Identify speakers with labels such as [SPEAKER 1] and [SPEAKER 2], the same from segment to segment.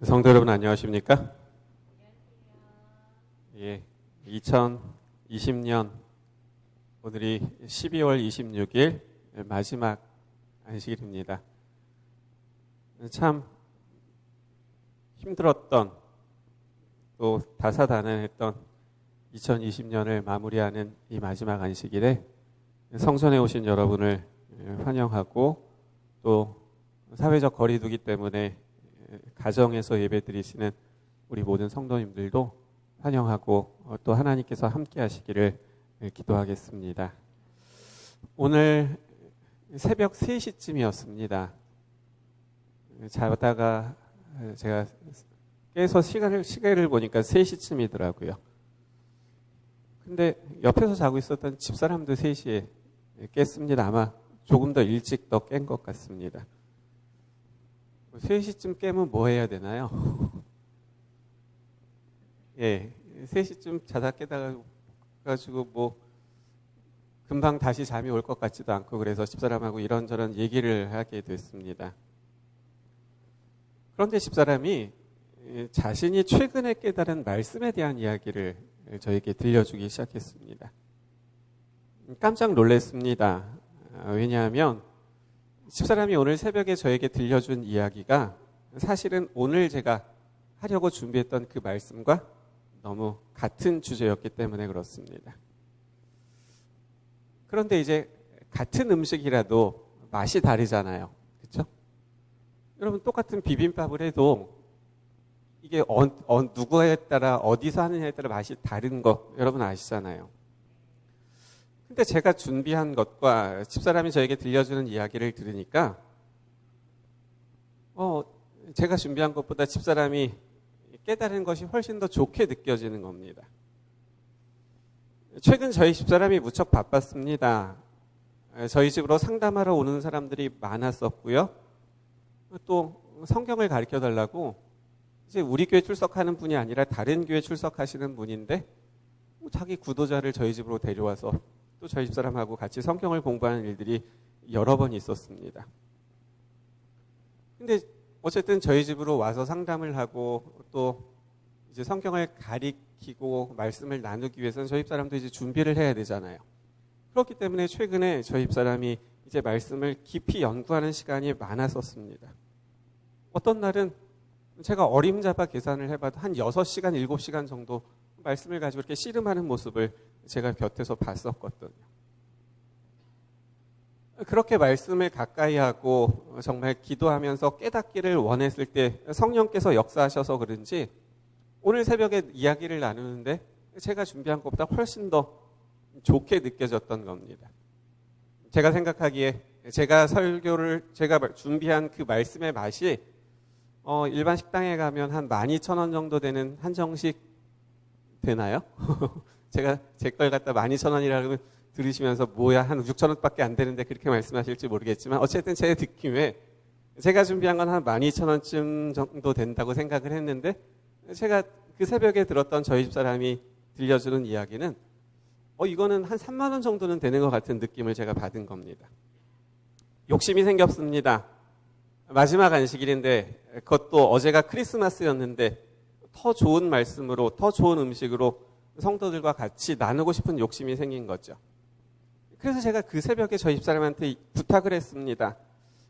[SPEAKER 1] 성도 여러분 안녕하십니까? 예, 2020년 오늘이 12월 26일 마지막 안식일입니다. 참 힘들었던 또 다사다난했던 2020년을 마무리하는 이 마지막 안식일에 성전에 오신 여러분을 환영하고 또 사회적 거리두기 때문에 가정에서 예배드리시는 우리 모든 성도님들도 환영하고 또 하나님께서 함께 하시기를 기도하겠습니다. 오늘 새벽 3시쯤이었습니다. 자다가 제가 깨서 시계를 보니까 3시쯤이더라고요. 근데 옆에서 자고 있었던 집사람도 3시에 깼습니다. 아마 조금 더 일찍 더 깬 것 같습니다. 3시쯤 깨면 뭐 해야 되나요? 예, 3시쯤 자다 깨다가지고 뭐 금방 다시 잠이 올 것 같지도 않고 그래서 집사람하고 이런저런 얘기를 하게 됐습니다. 그런데 집사람이 자신이 최근에 깨달은 말씀에 대한 이야기를 저에게 들려주기 시작했습니다. 깜짝 놀랐습니다. 왜냐하면 집사람이 오늘 새벽에 저에게 들려준 이야기가 사실은 오늘 제가 하려고 준비했던 그 말씀과 너무 같은 주제였기 때문에 그렇습니다. 그런데 이제 같은 음식이라도 맛이 다르잖아요. 그렇죠? 여러분 똑같은 비빔밥을 해도 이게 누구에 따라 어디서 하느냐에 따라 맛이 다른 거 여러분 아시잖아요. 근데 제가 준비한 것과 집사람이 저에게 들려주는 이야기를 들으니까 제가 준비한 것보다 집사람이 깨달은 것이 훨씬 더 좋게 느껴지는 겁니다. 최근 저희 집사람이 무척 바빴습니다. 저희 집으로 상담하러 오는 사람들이 많았었고요. 또 성경을 가르쳐달라고 이제 우리 교회 출석하는 분이 아니라 다른 교회 출석하시는 분인데 자기 구도자를 저희 집으로 데려와서 또 저희 집사람하고 같이 성경을 공부하는 일들이 여러 번 있었습니다. 근데 어쨌든 저희 집으로 와서 상담을 하고 또 이제 성경을 가리키고 말씀을 나누기 위해서는 저희 집사람도 이제 준비를 해야 되잖아요. 그렇기 때문에 최근에 저희 집사람이 이제 말씀을 깊이 연구하는 시간이 많았었습니다. 어떤 날은 제가 어림잡아 계산을 해봐도 한 6시간, 7시간 정도 말씀을 가지고 이렇게 씨름하는 모습을 제가 곁에서 봤었거든요. 그렇게 말씀을 가까이 하고 정말 기도하면서 깨닫기를 원했을 때 성령께서 역사하셔서 그런지 오늘 새벽에 이야기를 나누는데 제가 준비한 것보다 훨씬 더 좋게 느껴졌던 겁니다. 제가 생각하기에 제가 준비한 그 말씀의 맛이 일반 식당에 가면 한 12,000원 정도 되는 한정식 되나요? 제가 제 걸 갖다 12,000원이라고 들으시면서 뭐야 한 6,000원밖에 안 되는데 그렇게 말씀하실지 모르겠지만 어쨌든 제 느낌에 제가 준비한 건 한 12,000원쯤 정도 된다고 생각을 했는데 제가 그 새벽에 들었던 저희 집사람이 들려주는 이야기는 이거는 한 3만 원 정도는 되는 것 같은 느낌을 제가 받은 겁니다. 욕심이 생겼습니다. 마지막 안식일인데 그것도 어제가 크리스마스였는데 더 좋은 말씀으로 더 좋은 음식으로 성도들과 같이 나누고 싶은 욕심이 생긴 거죠. 그래서 제가 그 새벽에 저희 집사람한테 부탁을 했습니다.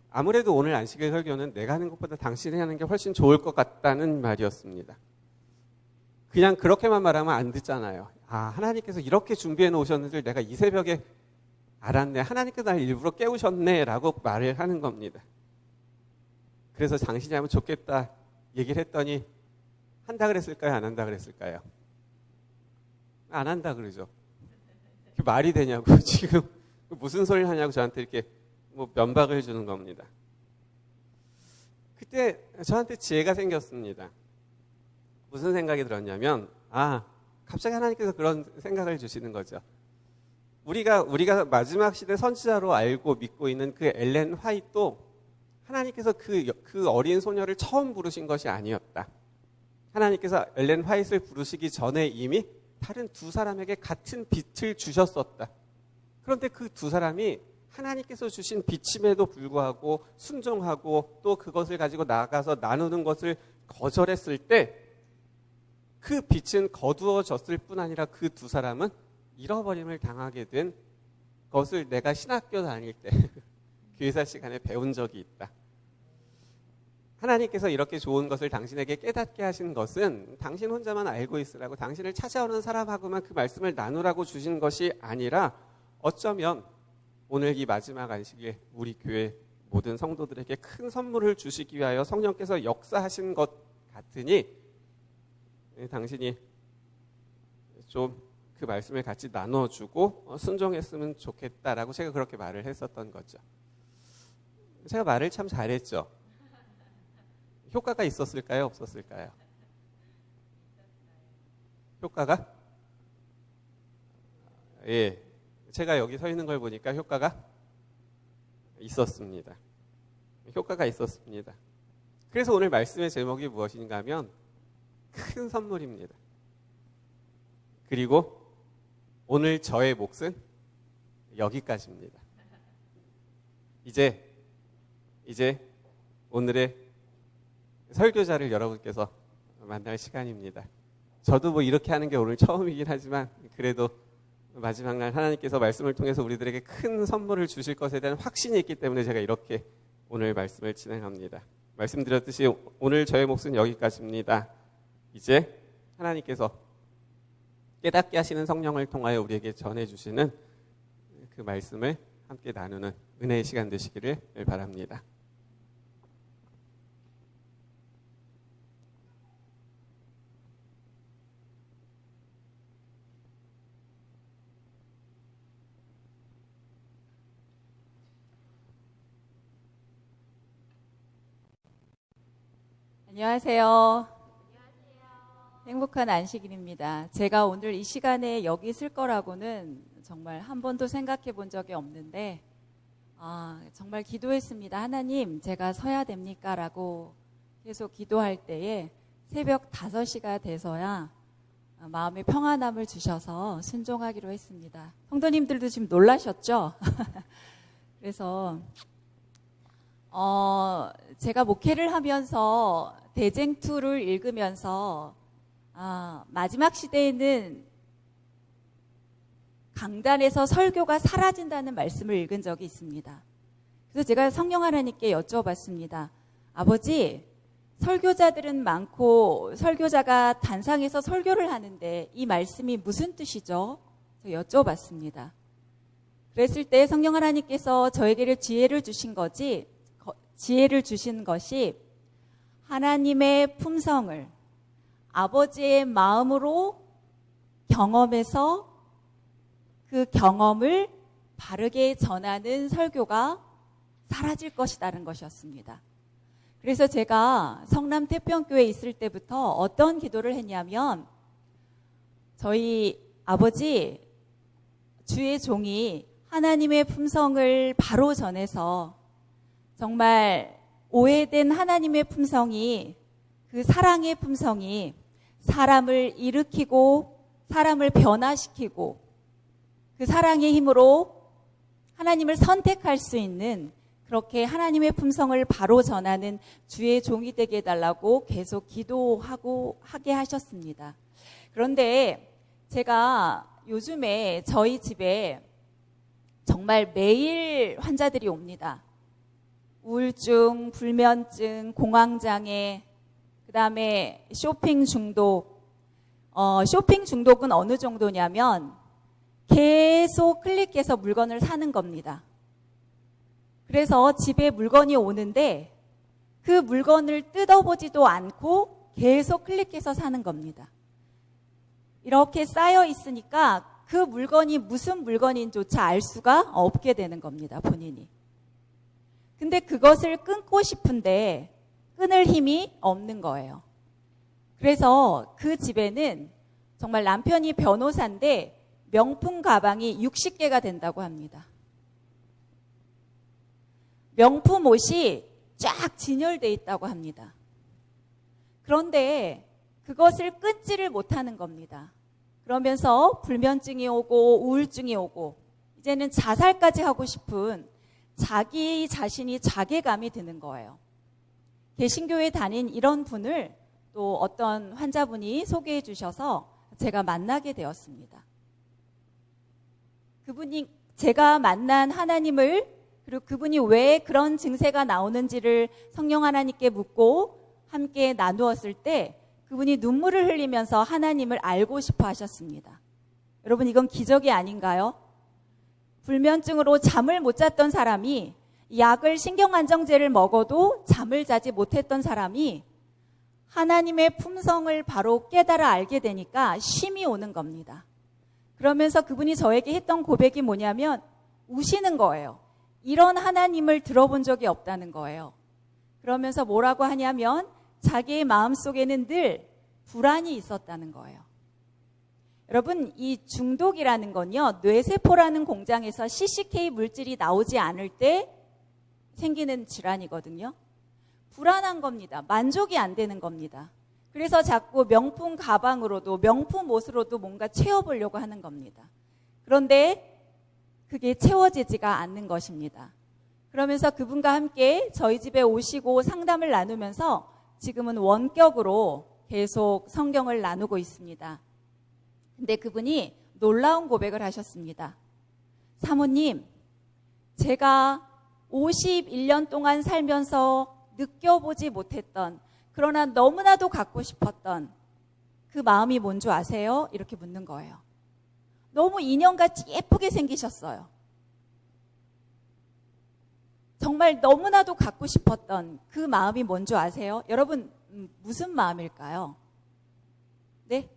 [SPEAKER 1] 아무래도 오늘 안식일 설교는 내가 하는 것보다 당신이 하는 게 훨씬 좋을 것 같다는 말이었습니다. 그냥 그렇게만 말하면 안 듣잖아요. 하나님께서 이렇게 준비해 놓으셨는데 내가 이 새벽에 알았네. 하나님께서 날 일부러 깨우셨네 라고 말을 하는 겁니다. 그래서 당신이 하면 좋겠다 얘기를 했더니 한다 그랬을까요? 안 한다 그랬을까요? 안 한다 그러죠. 그게 말이 되냐고 지금 무슨 소리를 하냐고 저한테 이렇게 면박을 해주는 겁니다. 그때 저한테 지혜가 생겼습니다. 무슨 생각이 들었냐면 갑자기 하나님께서 그런 생각을 주시는 거죠. 우리가 마지막 시대 선지자로 알고 믿고 있는 그 엘렌 화이트도 하나님께서 그 어린 소녀를 처음 부르신 것이 아니었다. 하나님께서 엘렌 화이트를 부르시기 전에 이미 다른 두 사람에게 같은 빛을 주셨었다. 그런데 그 두 사람이 하나님께서 주신 비침에도 불구하고 순종하고 또 그것을 가지고 나가서 나누는 것을 거절했을 때 그 빛은 거두어졌을 뿐 아니라 그 두 사람은 잃어버림을 당하게 된 것을 내가 신학교 다닐 때 교회사 시간에 배운 적이 있다. 하나님께서 이렇게 좋은 것을 당신에게 깨닫게 하신 것은 당신 혼자만 알고 있으라고, 당신을 찾아오는 사람하고만 그 말씀을 나누라고 주신 것이 아니라 어쩌면 오늘 이 마지막 안식일 우리 교회 모든 성도들에게 큰 선물을 주시기 위하여 성령께서 역사하신 것 같으니 당신이 좀 그 말씀을 같이 나눠주고 순종했으면 좋겠다라고 제가 그렇게 말을 했었던 거죠. 제가 말을 참 잘했죠. 효과가 있었을까요? 없었을까요? 효과가? 예, 제가 여기 서 있는 걸 보니까 효과가 있었습니다. 효과가 있었습니다. 그래서 오늘 말씀의 제목이 무엇인가 하면 큰 선물입니다. 그리고 오늘 저의 몫은 여기까지입니다. 이제 오늘의 설교자를 여러분께서 만날 시간입니다. 저도 뭐 이렇게 하는 게 오늘 처음이긴 하지만 그래도 마지막 날 하나님께서 말씀을 통해서 우리들에게 큰 선물을 주실 것에 대한 확신이 있기 때문에 제가 이렇게 오늘 말씀을 진행합니다. 말씀드렸듯이 오늘 저의 몫은 여기까지입니다. 이제 하나님께서 깨닫게 하시는 성령을 통하여 우리에게 전해주시는 그 말씀을 함께 나누는 은혜의 시간 되시기를 바랍니다.
[SPEAKER 2] 안녕하세요. 행복한 안식일입니다. 제가 오늘 이 시간에 여기 있을 거라고는 정말 한 번도 생각해 본 적이 없는데 정말 기도했습니다. 하나님, 제가 서야 됩니까? 라고 계속 기도할 때에 새벽 5시가 돼서야 마음의 평안함을 주셔서 순종하기로 했습니다. 성도님들도 지금 놀라셨죠? 그래서 제가 목회를 하면서 대쟁투를 읽으면서 마지막 시대에는 강단에서 설교가 사라진다는 말씀을 읽은 적이 있습니다. 그래서 제가 성령 하나님께 여쭤봤습니다. 아버지, 설교자들은 많고 설교자가 단상에서 설교를 하는데 이 말씀이 무슨 뜻이죠? 제가 여쭤봤습니다. 그랬을 때 성령 하나님께서 저에게 지혜를 주신 것이 하나님의 품성을 아버지의 마음으로 경험해서 그 경험을 바르게 전하는 설교가 사라질 것이라는 것이었습니다. 그래서 제가 성남 태평교회에 있을 때부터 어떤 기도를 했냐면 저희 아버지 주의 종이 하나님의 품성을 바로 전해서 정말 오해된 하나님의 품성이, 그 사랑의 품성이 사람을 일으키고 사람을 변화시키고 그 사랑의 힘으로 하나님을 선택할 수 있는, 그렇게 하나님의 품성을 바로 전하는 주의 종이 되게 해달라고 계속 하게 하셨습니다. 그런데 제가 요즘에 저희 집에 정말 매일 환자들이 옵니다. 우울증, 불면증, 공황장애, 그 다음에 쇼핑 중독. 쇼핑 중독은 어느 정도냐면 계속 클릭해서 물건을 사는 겁니다. 그래서 집에 물건이 오는데 그 물건을 뜯어보지도 않고 계속 클릭해서 사는 겁니다. 이렇게 쌓여 있으니까 그 물건이 무슨 물건인조차 알 수가 없게 되는 겁니다, 본인이. 근데 그것을 끊고 싶은데 끊을 힘이 없는 거예요. 그래서 그 집에는 정말 남편이 변호사인데 명품 가방이 60개가 된다고 합니다. 명품 옷이 쫙 진열되어 있다고 합니다. 그런데 그것을 끊지를 못하는 겁니다. 그러면서 불면증이 오고 우울증이 오고 이제는 자살까지 하고 싶은 자기 자신이 자괴감이 드는 거예요. 개신교에 다닌 이런 분을 또 어떤 환자분이 소개해 주셔서 제가 만나게 되었습니다. 그분이 제가 만난 하나님을, 그리고 그분이 왜 그런 증세가 나오는지를 성령 하나님께 묻고 함께 나누었을 때 그분이 눈물을 흘리면서 하나님을 알고 싶어 하셨습니다. 여러분, 이건 기적이 아닌가요? 불면증으로 잠을 못 잤던 사람이, 약을 신경안정제를 먹어도 잠을 자지 못했던 사람이 하나님의 품성을 바로 깨달아 알게 되니까 쉼이 오는 겁니다. 그러면서 그분이 저에게 했던 고백이 뭐냐면 우시는 거예요. 이런 하나님을 들어본 적이 없다는 거예요. 그러면서 뭐라고 하냐면 자기의 마음속에는 늘 불안이 있었다는 거예요. 여러분, 이 중독이라는 건요, 뇌세포라는 공장에서 CCK 물질이 나오지 않을 때 생기는 질환이거든요. 불안한 겁니다. 만족이 안 되는 겁니다. 그래서 자꾸 명품 가방으로도 명품 옷으로도 뭔가 채워보려고 하는 겁니다. 그런데 그게 채워지지가 않는 것입니다. 그러면서 그분과 함께 저희 집에 오시고 상담을 나누면서 지금은 원격으로 계속 성경을 나누고 있습니다. 근데 그분이 놀라운 고백을 하셨습니다. 사모님, 제가 51년 동안 살면서 느껴보지 못했던, 그러나 너무나도 갖고 싶었던 그 마음이 뭔지 아세요? 이렇게 묻는 거예요. 너무 인형같이 예쁘게 생기셨어요. 정말 너무나도 갖고 싶었던 그 마음이 뭔지 아세요? 여러분, 무슨 마음일까요? 네?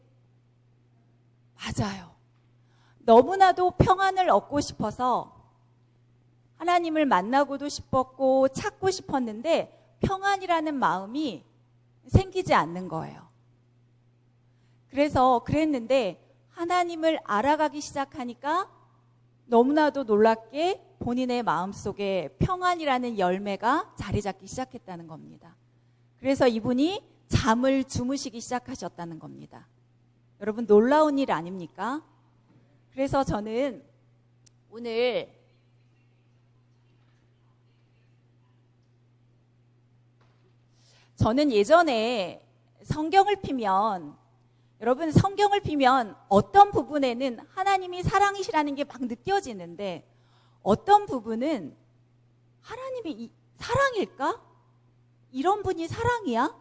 [SPEAKER 2] 맞아요. 너무나도 평안을 얻고 싶어서 하나님을 만나고도 싶었고 찾고 싶었는데 평안이라는 마음이 생기지 않는 거예요. 그래서 그랬는데 하나님을 알아가기 시작하니까 너무나도 놀랍게 본인의 마음속에 평안이라는 열매가 자리 잡기 시작했다는 겁니다. 그래서 이분이 잠을 주무시기 시작하셨다는 겁니다. 여러분, 놀라운 일 아닙니까? 그래서 저는 오늘 예전에 성경을 피면, 여러분, 성경을 피면 어떤 부분에는 하나님이 사랑이시라는 게 막 느껴지는데 어떤 부분은 하나님이 사랑일까? 이런 분이 사랑이야?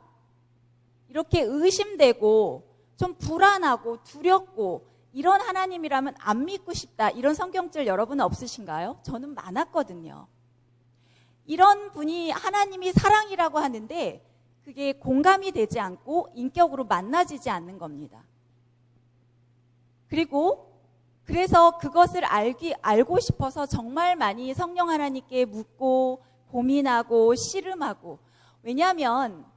[SPEAKER 2] 이렇게 의심되고 좀 불안하고 두렵고 이런 하나님이라면 안 믿고 싶다, 이런 성경절 여러분 없으신가요? 저는 많았거든요. 이런 분이 하나님이 사랑이라고 하는데 그게 공감이 되지 않고 인격으로 만나지지 않는 겁니다. 그래서 그것을 알고 싶어서 정말 많이 성령 하나님께 묻고 고민하고 씨름하고, 왜냐하면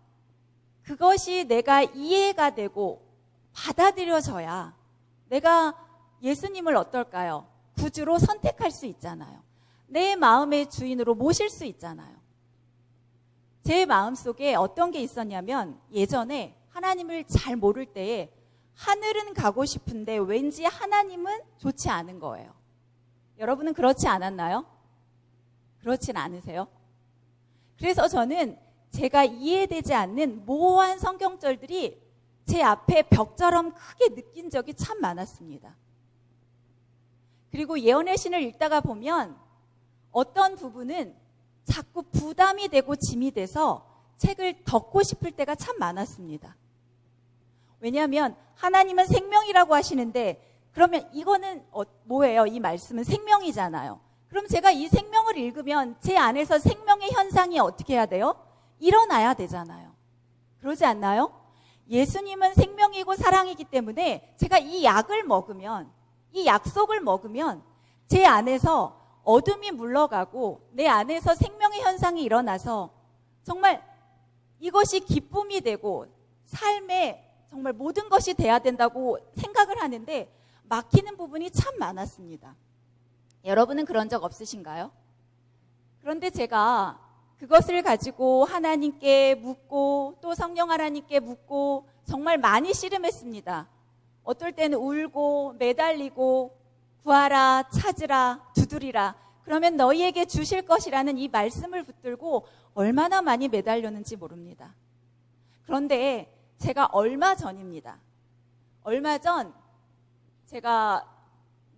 [SPEAKER 2] 그것이 내가 이해가 되고 받아들여져야 내가 예수님을 어떨까요? 구주로 선택할 수 있잖아요. 내 마음의 주인으로 모실 수 있잖아요. 제 마음속에 어떤 게 있었냐면 예전에 하나님을 잘 모를 때에 하늘은 가고 싶은데 왠지 하나님은 좋지 않은 거예요. 여러분은 그렇지 않았나요? 그렇진 않으세요? 그래서 저는 제가 이해되지 않는 모호한 성경절들이 제 앞에 벽처럼 크게 느낀 적이 참 많았습니다. 그리고 예언의 신을 읽다가 보면 어떤 부분은 자꾸 부담이 되고 짐이 돼서 책을 덮고 싶을 때가 참 많았습니다. 왜냐하면 하나님은 생명이라고 하시는데 그러면 이거는 뭐예요? 이 말씀은 생명이잖아요. 그럼 제가 이 생명을 읽으면 제 안에서 생명의 현상이 어떻게 해야 돼요? 일어나야 되잖아요. 그러지 않나요? 예수님은 생명이고 사랑이기 때문에 제가 이 약을 먹으면, 이 약속을 먹으면 제 안에서 어둠이 물러가고 내 안에서 생명의 현상이 일어나서 정말 이것이 기쁨이 되고 삶에 정말 모든 것이 돼야 된다고 생각을 하는데 막히는 부분이 참 많았습니다. 여러분은 그런 적 없으신가요? 그런데 제가 그것을 가지고 하나님께 묻고 또 성령 하나님께 묻고 정말 많이 씨름했습니다. 어떨 때는 울고 매달리고 구하라, 찾으라, 두드리라, 그러면 너희에게 주실 것이라는 이 말씀을 붙들고 얼마나 많이 매달렸는지 모릅니다. 그런데 제가 얼마 전입니다. 얼마 전 제가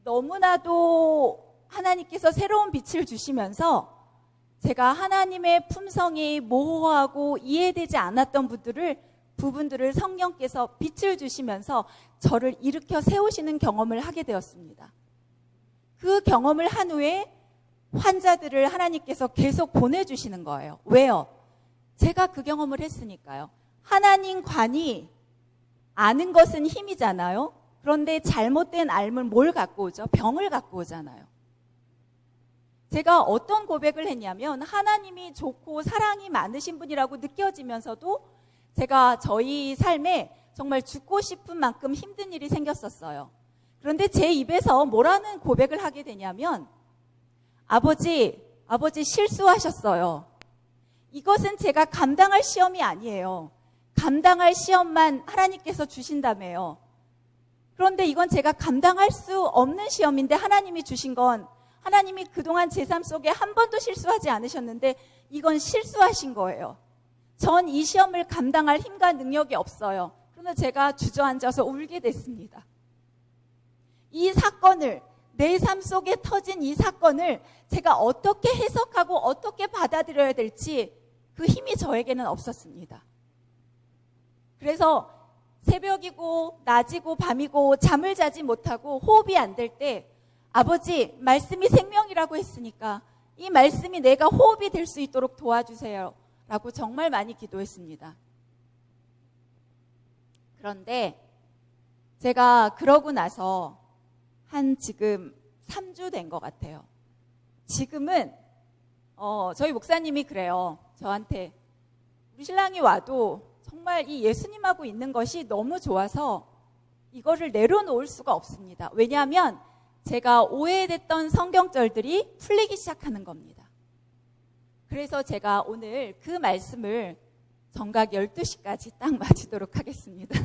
[SPEAKER 2] 너무나도 하나님께서 새로운 빛을 주시면서 제가 하나님의 품성이 모호하고 이해되지 않았던 부분들을 성령께서 빛을 주시면서 저를 일으켜 세우시는 경험을 하게 되었습니다. 그 경험을 한 후에 환자들을 하나님께서 계속 보내주시는 거예요. 왜요? 제가 그 경험을 했으니까요. 하나님 관이 아는 것은 힘이잖아요. 그런데 잘못된 알면 뭘 갖고 오죠? 병을 갖고 오잖아요. 제가 어떤 고백을 했냐면 하나님이 좋고 사랑이 많으신 분이라고 느껴지면서도 제가 저희 삶에 정말 죽고 싶은 만큼 힘든 일이 생겼었어요. 그런데 제 입에서 뭐라는 고백을 하게 되냐면 아버지 실수하셨어요. 이것은 제가 감당할 시험이 아니에요. 감당할 시험만 하나님께서 주신다며요. 그런데 이건 제가 감당할 수 없는 시험인데 하나님이 주신 건 하나님이 그동안 제 삶 속에 한 번도 실수하지 않으셨는데 이건 실수하신 거예요. 전 이 시험을 감당할 힘과 능력이 없어요. 그러면 제가 주저앉아서 울게 됐습니다. 이 사건을 내 삶 속에 터진 이 사건을 제가 어떻게 해석하고 어떻게 받아들여야 될지 그 힘이 저에게는 없었습니다. 그래서 새벽이고 낮이고 밤이고 잠을 자지 못하고 호흡이 안 될 때 아버지 말씀이 생명이라고 했으니까 이 말씀이 내가 호흡이 될 수 있도록 도와주세요 라고 정말 많이 기도했습니다. 그런데 제가 그러고 나서 한 지금 3주 된 것 같아요. 지금은 저희 목사님이 그래요. 저한테 우리 신랑이 와도 정말 이 예수님하고 있는 것이 너무 좋아서 이거를 내려놓을 수가 없습니다. 왜냐하면 제가 오해됐던 성경절들이 풀리기 시작하는 겁니다. 그래서 제가 오늘 그 말씀을 정각 12시까지 딱 마치도록 하겠습니다.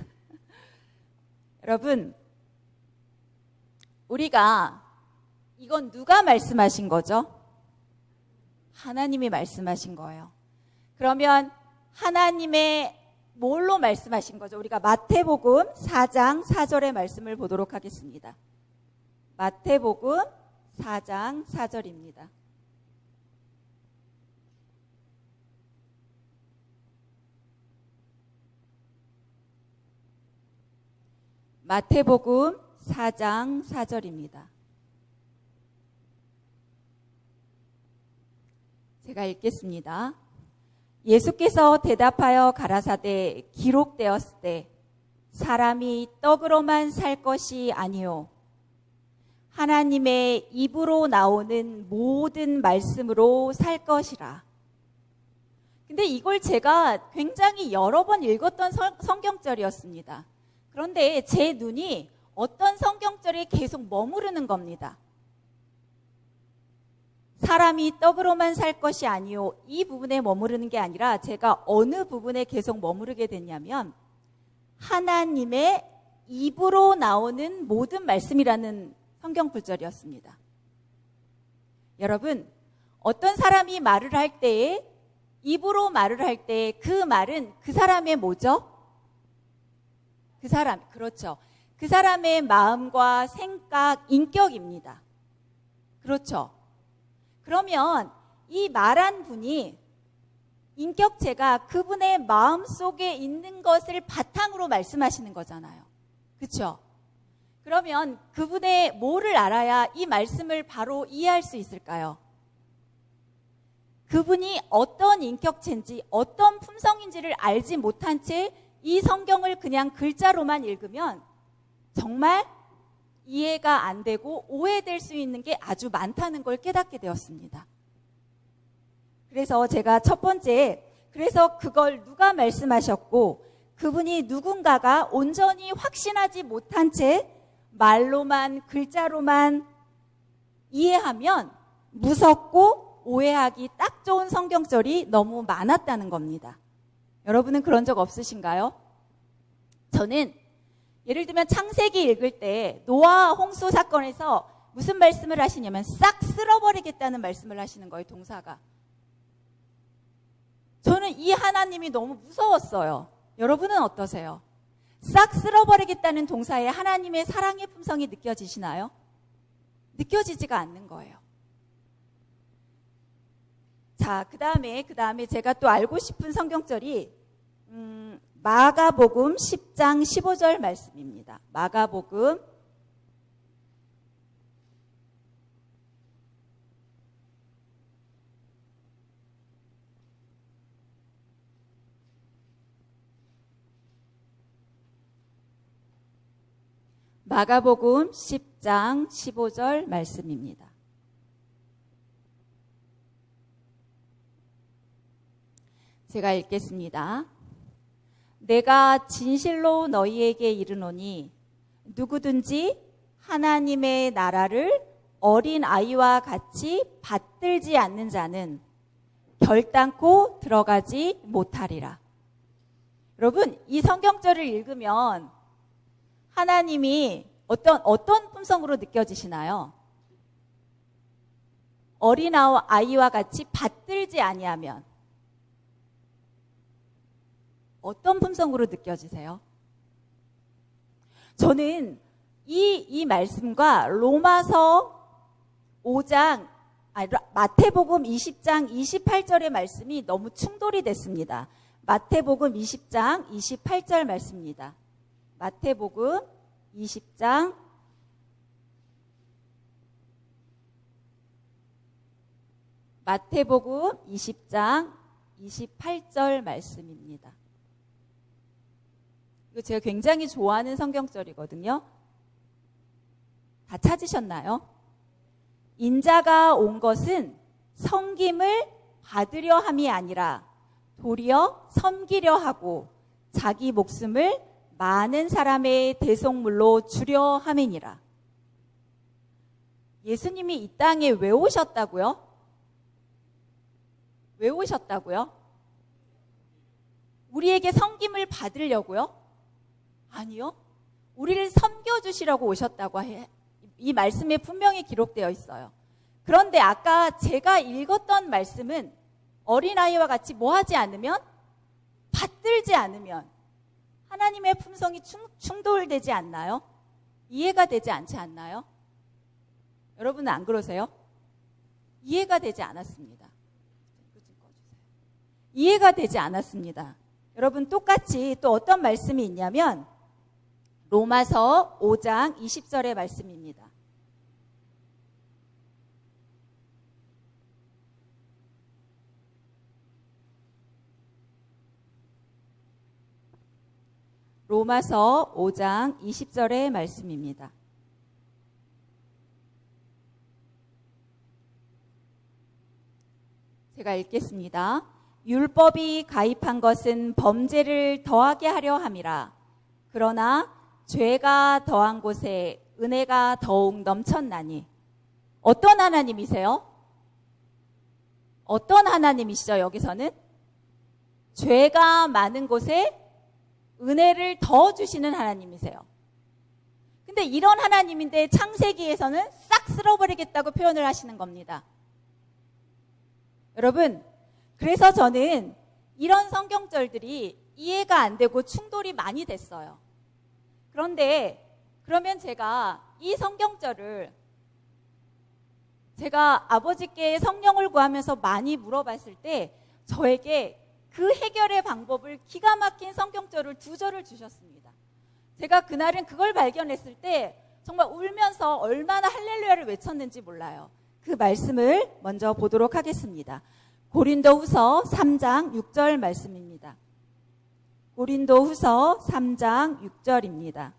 [SPEAKER 2] 여러분, 우리가 이건 누가 말씀하신 거죠? 하나님이 말씀하신 거예요. 그러면 하나님의 뭘로 말씀하신 거죠? 우리가 마태복음 4장 4절의 말씀을 보도록 하겠습니다. 마태복음 4장 4절입니다. 마태복음 4장 4절입니다. 제가 읽겠습니다. 예수께서 대답하여 가라사대 기록되었을 때 사람이 떡으로만 살 것이 아니요 하나님의 입으로 나오는 모든 말씀으로 살 것이라. 근데 이걸 제가 굉장히 여러 번 읽었던 성경절이었습니다. 그런데 제 눈이 어떤 성경절에 계속 머무르는 겁니다. 사람이 떡으로만 살 것이 아니요 이 부분에 머무르는 게 아니라 제가 어느 부분에 계속 머무르게 됐냐면 하나님의 입으로 나오는 모든 말씀이라는 성경 구절이었습니다. 여러분, 어떤 사람이 말을 할 때에 입으로 말을 할 때 그 말은 그 사람의 뭐죠? 그렇죠. 그 사람의 마음과 생각, 인격입니다. 그렇죠. 그러면 이 말한 분이 인격체가 그분의 마음 속에 있는 것을 바탕으로 말씀하시는 거잖아요. 그렇죠? 그러면 그분의 뭐를 알아야 이 말씀을 바로 이해할 수 있을까요? 그분이 어떤 인격체인지 어떤 품성인지를 알지 못한 채 이 성경을 그냥 글자로만 읽으면 정말 이해가 안 되고 오해될 수 있는 게 아주 많다는 걸 깨닫게 되었습니다. 그래서 제가 첫 번째, 그래서 그걸 누가 말씀하셨고 그분이 누군가가 온전히 확신하지 못한 채 말로만 글자로만 이해하면 무섭고 오해하기 딱 좋은 성경절이 너무 많았다는 겁니다. 여러분은 그런 적 없으신가요? 저는 예를 들면 창세기 읽을 때 노아와 홍수 사건에서 무슨 말씀을 하시냐면 싹 쓸어버리겠다는 말씀을 하시는 거예요, 동사가. 저는 이 하나님이 너무 무서웠어요. 여러분은 어떠세요? 싹 쓸어버리겠다는 동사에 하나님의 사랑의 품성이 느껴지시나요? 느껴지지가 않는 거예요. 자, 그 다음에 제가 또 알고 싶은 성경절이 마가복음 10장 15절 말씀입니다. 마가복음 10장 15절 말씀입니다. 제가 읽겠습니다. 내가 진실로 너희에게 이르노니 누구든지 하나님의 나라를 어린 아이와 같이 받들지 않는 자는 결단코 들어가지 못하리라. 여러분, 이 성경절을 읽으면 하나님이 어떤 품성으로 느껴지시나요? 어린 아이와 같이 받들지 아니하면 어떤 품성으로 느껴지세요? 저는 이 말씀과 로마서 5장, 마태복음 20장 28절의 말씀이 너무 충돌이 됐습니다. 마태복음 20장 28절 말씀입니다. 마태복음 20장 28절 말씀입니다. 이거 제가 굉장히 좋아하는 성경절이거든요. 다 찾으셨나요? 인자가 온 것은 섬김을 받으려 함이 아니라 도리어 섬기려 하고 자기 목숨을 많은 사람의 대속물로 주려 함이니라. 예수님이 이 땅에 왜 오셨다고요? 왜 오셨다고요? 우리에게 섬김을 받으려고요? 아니요. 우리를 섬겨주시라고 오셨다고 이 말씀에 분명히 기록되어 있어요. 그런데 아까 제가 읽었던 말씀은 어린아이와 같이 뭐 하지 않으면? 받들지 않으면 하나님의 품성이 충돌되지 않나요? 이해가 되지 않지 않나요? 여러분은 안 그러세요? 이해가 되지 않았습니다. 이해가 되지 않았습니다. 여러분, 똑같이 또 어떤 말씀이 있냐면 로마서 5장 20절의 말씀입니다. 로마서 5장 20절의 말씀입니다. 제가 읽겠습니다. 율법이 가입한 것은 범죄를 더하게 하려 함이라. 그러나 죄가 더한 곳에 은혜가 더욱 넘쳤나니. 어떤 하나님이세요? 어떤 하나님이시죠, 여기서는? 죄가 많은 곳에 은혜를 더 주시는 하나님이세요. 근데 이런 하나님인데 창세기에서는 싹 쓸어버리겠다고 표현을 하시는 겁니다. 여러분, 그래서 저는 이런 성경절들이 이해가 안 되고 충돌이 많이 됐어요. 그런데 그러면 제가 이 성경절을 제가 아버지께 성령을 구하면서 많이 물어봤을 때 저에게 그 해결의 방법을 기가 막힌 성경절을 2절을 주셨습니다. 제가 그날은 그걸 발견했을 때 정말 울면서 얼마나 할렐루야를 외쳤는지 몰라요. 그 말씀을 먼저 보도록 하겠습니다. 고린도후서 3장 6절 말씀입니다. 고린도후서 3장 6절입니다.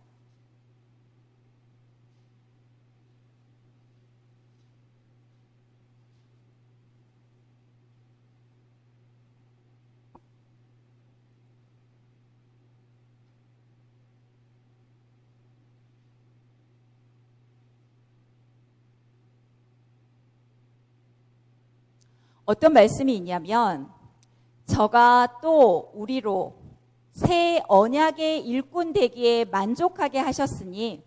[SPEAKER 2] 어떤 말씀이 있냐면 저가 또 우리로 새 언약의 일꾼 되기에 만족하게 하셨으니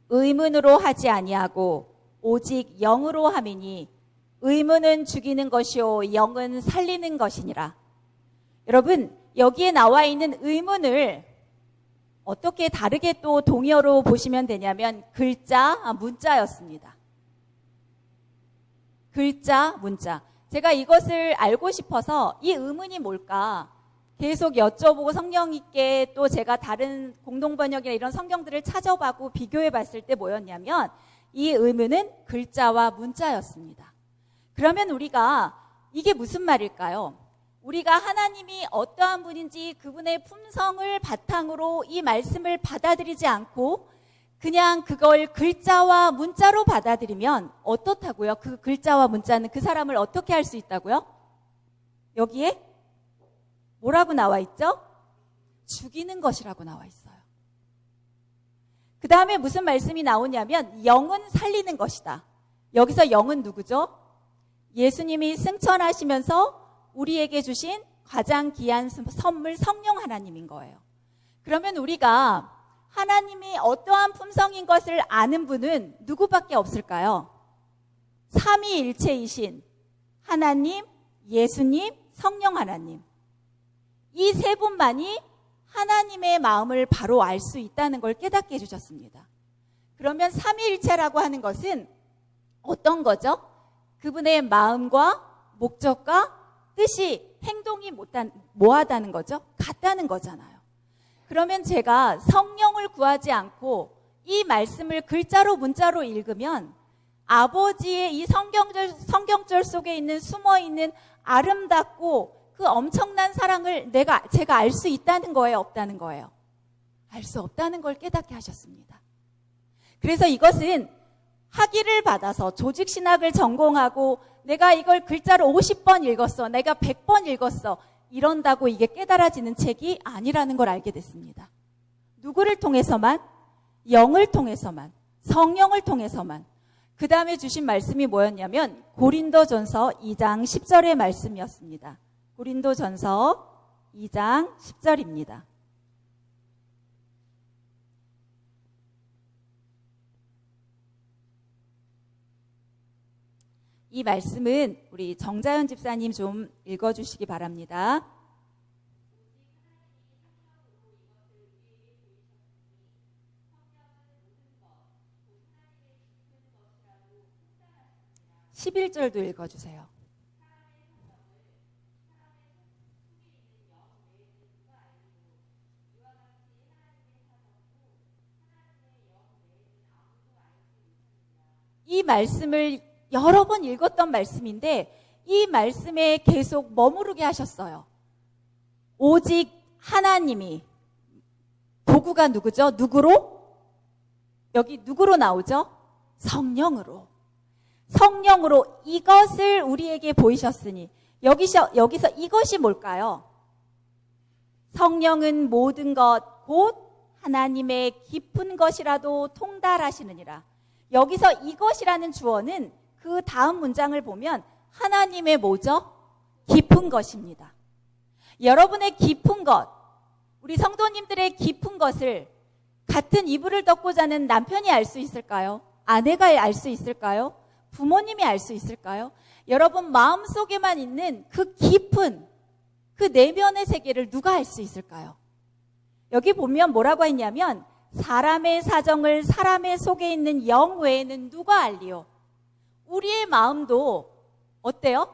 [SPEAKER 2] 의문으로 하지 아니하고 오직 영으로 함이니 의문은 죽이는 것이요 영은 살리는 것이니라. 여러분, 여기에 나와 있는 의문을 어떻게 다르게 또 동의어로 보시면 되냐면 문자였습니다. 글자, 문자. 제가 이것을 알고 싶어서 이 의문이 뭘까 계속 여쭤보고 성령님께 또 제가 다른 공동번역이나 이런 성경들을 찾아보고 비교해 봤을 때 뭐였냐면 이 의문은 글자와 문자였습니다. 그러면 우리가 이게 무슨 말일까요? 우리가 하나님이 어떠한 분인지 그분의 품성을 바탕으로 이 말씀을 받아들이지 않고 그냥 그걸 글자와 문자로 받아들이면 어떻다고요? 그 글자와 문자는 그 사람을 어떻게 할 수 있다고요? 여기에 뭐라고 나와 있죠? 죽이는 것이라고 나와 있어요. 그 다음에 무슨 말씀이 나오냐면 영은 살리는 것이다. 여기서 영은 누구죠? 예수님이 승천하시면서 우리에게 주신 가장 귀한 선물 성령 하나님인 거예요. 그러면 우리가 하나님이 어떠한 품성인 것을 아는 분은 누구밖에 없을까요? 삼위일체이신 하나님, 예수님, 성령 하나님. 이 세 분만이 하나님의 마음을 바로 알 수 있다는 걸 깨닫게 해주셨습니다. 그러면 삼위일체라고 하는 것은 어떤 거죠? 그분의 마음과 목적과 뜻이 행동이 뭐하다는 거죠? 같다는 거잖아요. 그러면 제가 성령을 구하지 않고 이 말씀을 글자로 문자로 읽으면 아버지의 이 성경절 속에 있는 숨어있는 아름답고 그 엄청난 사랑을 제가 알 수 있다는 거예요? 없다는 거예요? 알 수 없다는 걸 깨닫게 하셨습니다. 그래서 이것은 학위를 받아서 조직신학을 전공하고 내가 이걸 글자로 50번 읽었어, 내가 100번 읽었어 이런다고 이게 깨달아지는 책이 아니라는 걸 알게 됐습니다. 누구를 통해서만? 영을 통해서만, 성령을 통해서만. 그 다음에 주신 말씀이 뭐였냐면 고린도전서 2장 10절의 말씀이었습니다. 고린도전서 2장 10절입니다. 이 말씀은 우리 정자연 집사님 좀 읽어주시기 바랍니다. (11절도) 읽어주세요. 이 말씀을 여러 번 읽었던 말씀인데 이 말씀에 계속 머무르게 하셨어요. 오직 하나님이, 도구가 누구죠? 누구로? 여기 누구로 나오죠? 성령으로. 성령으로 이것을 우리에게 보이셨으니 여기서 이것이 뭘까요? 성령은 모든 것 곧 하나님의 깊은 것이라도 통달하시느니라. 여기서 이것이라는 주어는 그 다음 문장을 보면 하나님의 뭐죠? 깊은 것입니다. 여러분의 깊은 것, 우리 성도님들의 깊은 것을 같은 이불을 덮고 자는 남편이 알 수 있을까요? 아내가 알 수 있을까요? 부모님이 알 수 있을까요? 여러분 마음속에만 있는 그 깊은 그 내면의 세계를 누가 알 수 있을까요? 여기 보면 뭐라고 했냐면 사람의 사정을 사람의 속에 있는 영 외에는 누가 알리요? 우리의 마음도 어때요?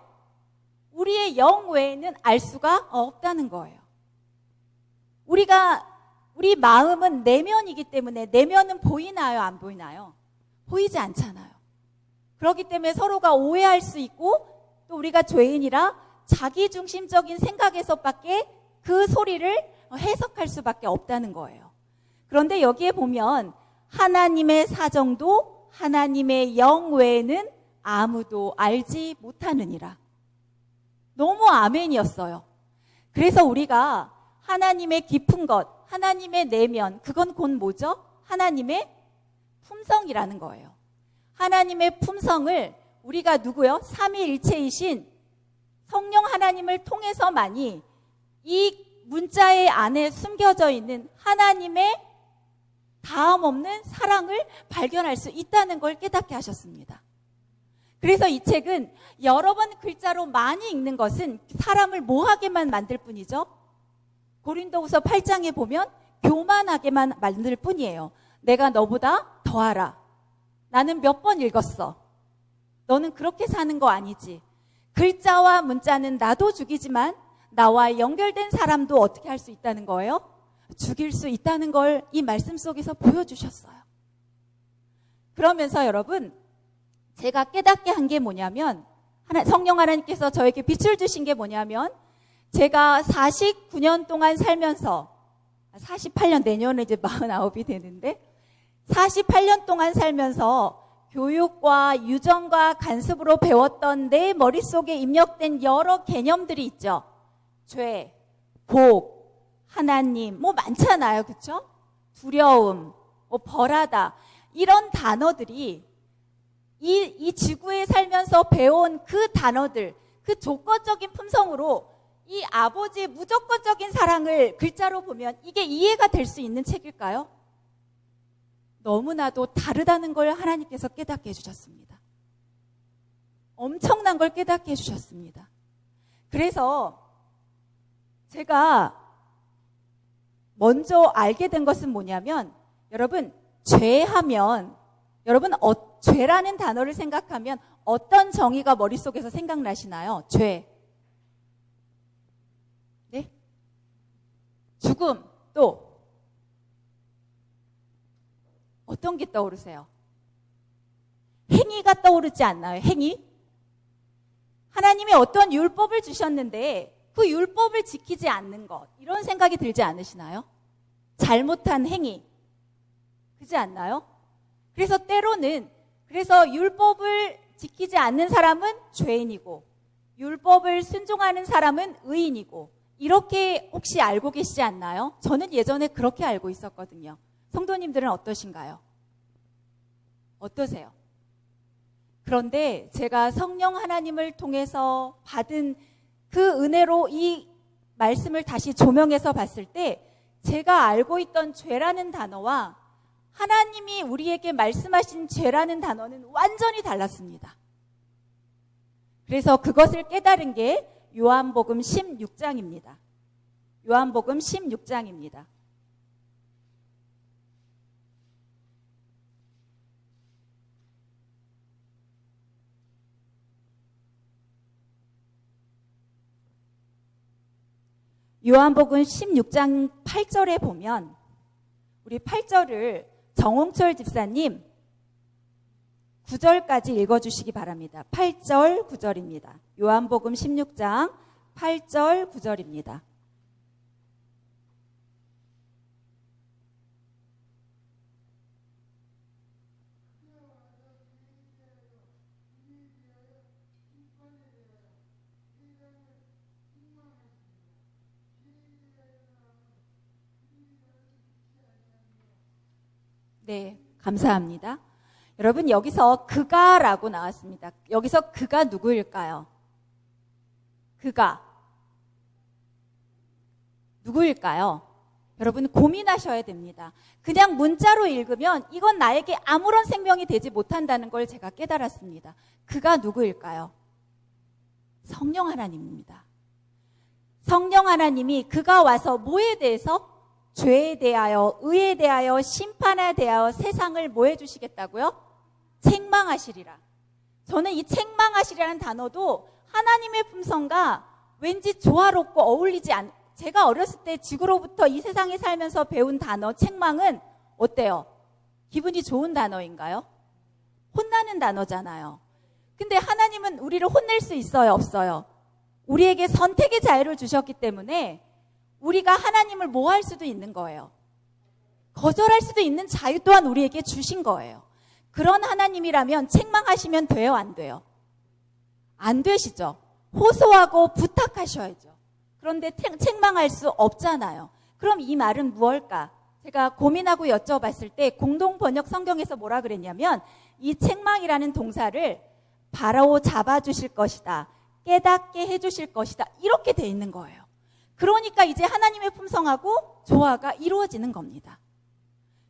[SPEAKER 2] 우리의 영 외에는 알 수가 없다는 거예요. 우리 마음은 내면이기 때문에 내면은 보이나요? 안 보이나요? 보이지 않잖아요. 그렇기 때문에 서로가 오해할 수 있고 또 우리가 죄인이라 자기중심적인 생각에서밖에 그 소리를 해석할 수밖에 없다는 거예요. 그런데 여기에 보면 하나님의 사정도 하나님의 영 외에는 아무도 알지 못하느니라. 너무 아멘이었어요. 그래서 우리가 하나님의 깊은 것, 하나님의 내면, 그건 곧 뭐죠? 하나님의 품성이라는 거예요. 하나님의 품성을 우리가 누구요? 삼위일체이신 성령 하나님을 통해서만이 이 문자의 안에 숨겨져 있는 하나님의 다음 없는 사랑을 발견할 수 있다는 걸 깨닫게 하셨습니다. 그래서 이 책은 여러 번 글자로 많이 읽는 것은 사람을 뭐하게만 만들 뿐이죠. 고린도후서 8장에 보면 교만하게만 만들 뿐이에요. 내가 너보다 더 알아. 나는 몇 번 읽었어. 너는 그렇게 사는 거 아니지. 글자와 문자는 나도 죽이지만 나와 연결된 사람도 어떻게 할 수 있다는 거예요? 죽일 수 있다는 걸 이 말씀 속에서 보여주셨어요. 그러면서 여러분, 제가 깨닫게 한 게 뭐냐면, 성령 하나님께서 저에게 빛을 주신 게 뭐냐면, 제가 49년 동안 살면서, 48년, 내년에 이제 49이 되는데, 48년 동안 살면서 교육과 유전과 간섭으로 배웠던 내 머릿속에 입력된 여러 개념들이 있죠. 죄, 복, 하나님, 뭐 많잖아요. 그렇죠? 두려움, 뭐 벌하다. 이런 단어들이 이 지구에 살면서 배운 그 단어들, 그 조건적인 품성으로 이 아버지의 무조건적인 사랑을 글자로 보면 이게 이해가 될 수 있는 책일까요? 너무나도 다르다는 걸 하나님께서 깨닫게 해주셨습니다. 엄청난 걸 깨닫게 해주셨습니다. 그래서 제가 먼저 알게 된 것은 뭐냐면, 여러분, 죄하면, 여러분, 죄라는 단어를 생각하면 어떤 정의가 머릿속에서 생각나시나요? 죄. 네? 죽음. 또 어떤 게 떠오르세요? 행위가 떠오르지 않나요? 행위? 하나님이 어떤 율법을 주셨는데 그 율법을 지키지 않는 것, 이런 생각이 들지 않으시나요? 잘못한 행위. 그렇지 않나요? 그래서 때로는, 그래서 율법을 지키지 않는 사람은 죄인이고 율법을 순종하는 사람은 의인이고, 이렇게 혹시 알고 계시지 않나요? 저는 예전에 그렇게 알고 있었거든요. 성도님들은 어떠신가요? 어떠세요? 그런데 제가 성령 하나님을 통해서 받은 그 은혜로 이 말씀을 다시 조명해서 봤을 때, 제가 알고 있던 죄라는 단어와 하나님이 우리에게 말씀하신 죄라는 단어는 완전히 달랐습니다. 그래서 그것을 깨달은 게 요한복음 16장입니다. 요한복음 16장입니다. 요한복음 16장 8절에 보면, 우리 8절을 정홍철 집사님 9절까지 읽어주시기 바랍니다. 8절 9절입니다. 요한복음 16장 8절 9절입니다. 네, 감사합니다. 여러분, 여기서 그가라고 나왔습니다. 여기서 그가 누구일까요? 그가 누구일까요? 여러분, 고민하셔야 됩니다. 그냥 문자로 읽으면 이건 나에게 아무런 생명이 되지 못한다는 걸 제가 깨달았습니다. 그가 누구일까요? 성령 하나님입니다. 성령 하나님이 그가 와서 뭐에 대해서? 죄에 대하여, 의에 대하여, 심판에 대하여 세상을 뭐 해주시겠다고요? 책망하시리라. 저는 이 책망하시리라는 단어도 하나님의 품성과 왠지 조화롭고 어울리지 않, 제가 어렸을 때 지구로부터 이 세상에 살면서 배운 단어 책망은 어때요? 기분이 좋은 단어인가요? 혼나는 단어잖아요. 근데 하나님은 우리를 혼낼 수 있어요, 없어요? 우리에게 선택의 자유를 주셨기 때문에 우리가 하나님을 뭐 할 수도 있는 거예요. 거절할 수도 있는 자유 또한 우리에게 주신 거예요. 그런 하나님이라면 책망하시면 돼요, 안 돼요? 안 되시죠. 호소하고 부탁하셔야죠. 그런데 책망할 수 없잖아요. 그럼 이 말은 무엇일까? 제가 고민하고 여쭤봤을 때 공동번역 성경에서 뭐라 그랬냐면, 이 책망이라는 동사를 바로 잡아주실 것이다, 깨닫게 해주실 것이다, 이렇게 돼 있는 거예요. 그러니까 이제 하나님의 품성하고 조화가 이루어지는 겁니다.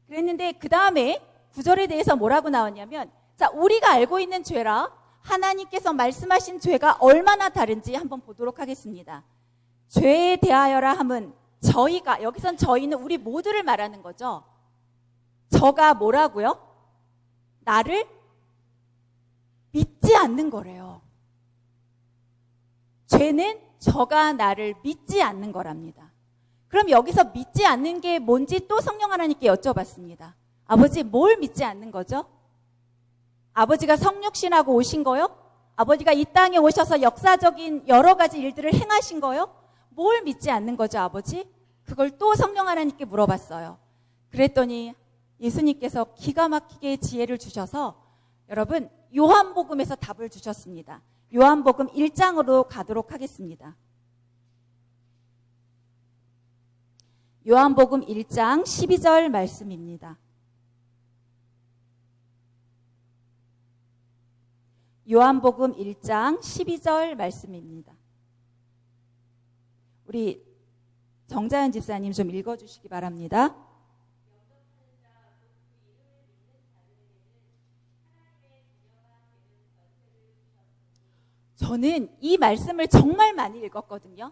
[SPEAKER 2] 그랬는데 그 다음에 9절에 대해서 뭐라고 나왔냐면, 자, 우리가 알고 있는 죄라 하나님께서 말씀하신 죄가 얼마나 다른지 한번 보도록 하겠습니다. 죄에 대하여라 함은 저희가, 여기선 저희는 우리 모두를 말하는 거죠. 저가 뭐라고요? 나를 믿지 않는 거래요. 죄는 저가 나를 믿지 않는 거랍니다. 그럼 여기서 믿지 않는 게 뭔지 또 성령 하나님께 여쭤봤습니다. 아버지, 뭘 믿지 않는 거죠? 아버지가 성육신하고 오신 거요? 아버지가 이 땅에 오셔서 역사적인 여러 가지 일들을 행하신 거요? 뭘 믿지 않는 거죠, 아버지? 그걸 또 성령 하나님께 물어봤어요. 그랬더니 예수님께서 기가 막히게 지혜를 주셔서 여러분 요한복음에서 답을 주셨습니다. 요한복음 1장으로 가도록 하겠습니다. 요한복음 1장 12절 말씀입니다. 요한복음 1장 12절 말씀입니다. 우리 정자연 집사님 좀 읽어주시기 바랍니다. 저는 이 말씀을 정말 많이 읽었거든요.